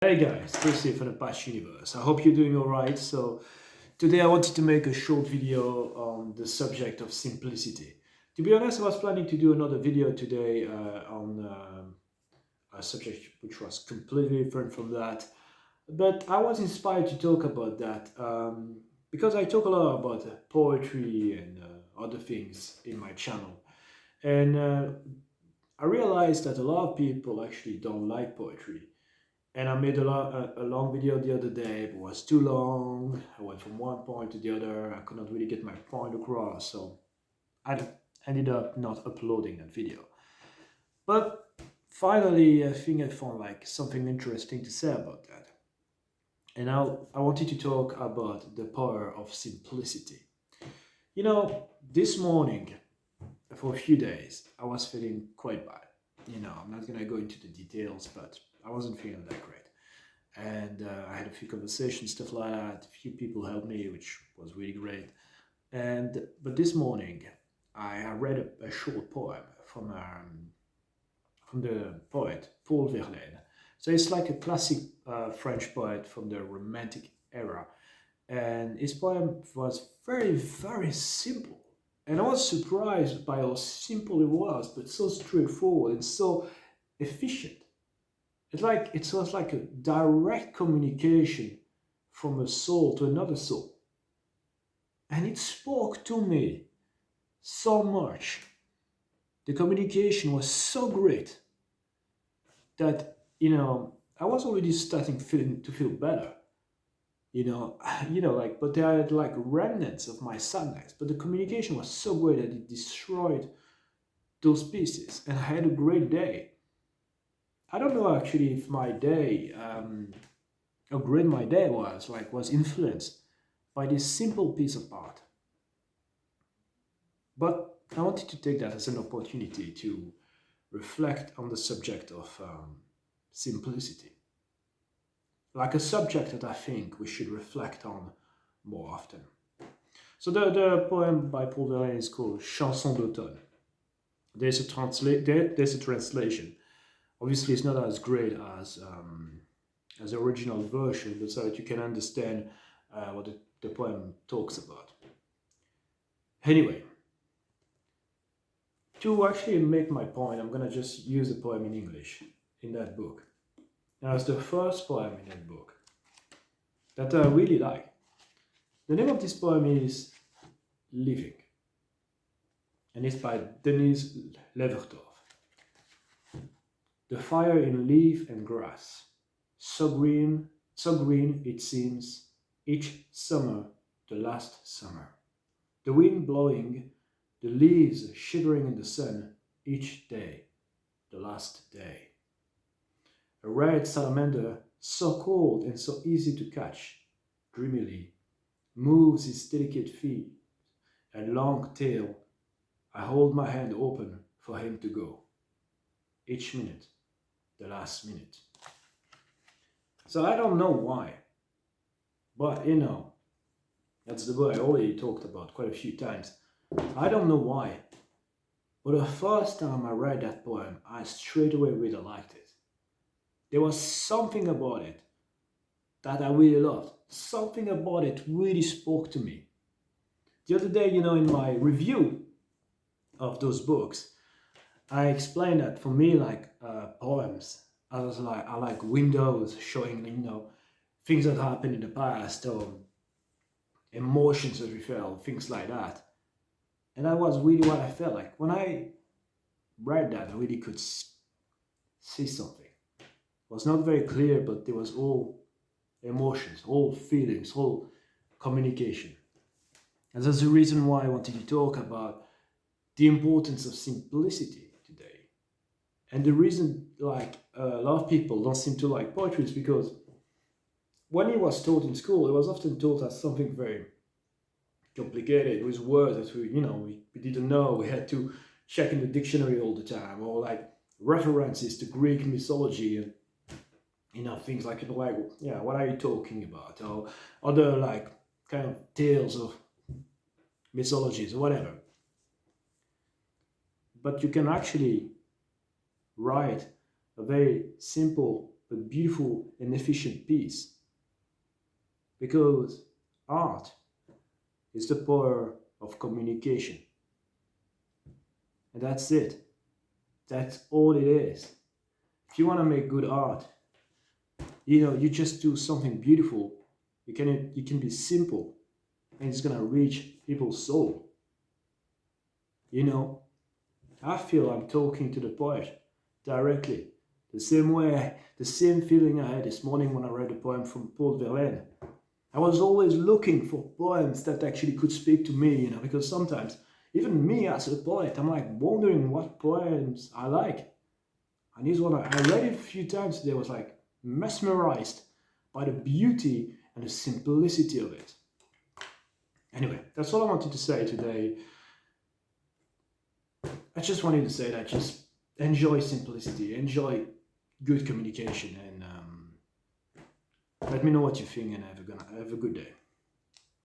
Hey guys, Chris here for the Patch Universe. I hope you're doing alright. So, today I wanted to make a short video on the subject of simplicity. To be honest, I was planning to do another video today on a subject which was completely different from that, but I was inspired to talk about that because I talk a lot about poetry and other things in my channel. And I realized that a lot of people actually don't like poetry, and I made a long video the other day, but it was too long. I went from one point to the other. I could not really get my point across, so I ended up not uploading that video. But finally, I think I found like something interesting to say about that. And now I wanted to talk about the power of simplicity. This morning, for a few days, I was feeling quite bad. I'm not gonna go into the details, but I wasn't feeling that great. And I had a few conversations, stuff like that. A few people helped me, which was really great. And but this morning, I read a short poem from the poet Paul Verlaine. So it's like a classic French poet from the Romantic era, and his poem was very, very simple. And I was surprised by how simple it was, but so straightforward and so efficient. It was like a direct communication from a soul to another soul. And it spoke to me so much. The communication was so great that, I was already starting feeling to feel better. But there had like remnants of my sadness. But the communication was so great that it destroyed those pieces. And I had a great day. I don't know actually if my day, how great my day was influenced by this simple piece of art. But I wanted to take that as an opportunity to reflect on the subject of simplicity, like a subject that I think we should reflect on more often. So the poem by Paul Verlaine is called Chanson d'automne. There's a translation. Obviously, it's not as great as the original version, but so that you can understand what the poem talks about. Anyway, to actually make my point, I'm gonna just use the poem in English in that book. Now, it's the first poem in that book that I really like. The name of this poem is Living, and it's by Denise Levertov. The fire in leaf and grass, so green it seems each summer the last summer. The wind blowing, the leaves shivering in the sun each day, the last day. A red salamander, so cold and so easy to catch, dreamily moves his delicate feet and long tail. I hold my hand open for him to go. Each minute, the last minute. So I don't know why, but that's the word I already talked about quite a few times. I don't know why, but the first time I read that poem, I straight away really liked it. There was something about it that I really loved. Something about it really spoke to me. The other day, in my review of those books, I explained that for me, like poems, I like windows showing, things that happened in the past or emotions that we felt, things like that. And that was really what I felt like when I read that. I really could see something. It was not very clear, but there was all emotions, all feelings, all communication. And that's the reason why I wanted to talk about the importance of simplicity today. And the reason, like, a lot of people don't seem to like poetry is because when it was taught in school, it was often taught as something very complicated with words that we didn't know. We had to check in the dictionary all the time, or like references to Greek mythology and things like yeah, what are you talking about, or other like kind of tales of mythologies or whatever. But you can actually write a very simple but beautiful and efficient piece. Because art is the power of communication. And that's it. That's all it is. If you want to make good art, you just do something beautiful. You can be simple, and it's gonna reach people's soul. You know, I feel I'm talking to the poet directly. The same way, the same feeling I had this morning when I read a poem from Paul Verlaine. I was always looking for poems that actually could speak to me, because sometimes, even me as a poet, I'm like wondering what poems I like. And this one, I read it a few times today, I was like mesmerized by the beauty and the simplicity of it. Anyway, that's all I wanted to say today. I just wanted to say that just enjoy simplicity, enjoy good communication, and let me know what you think, and have a good day.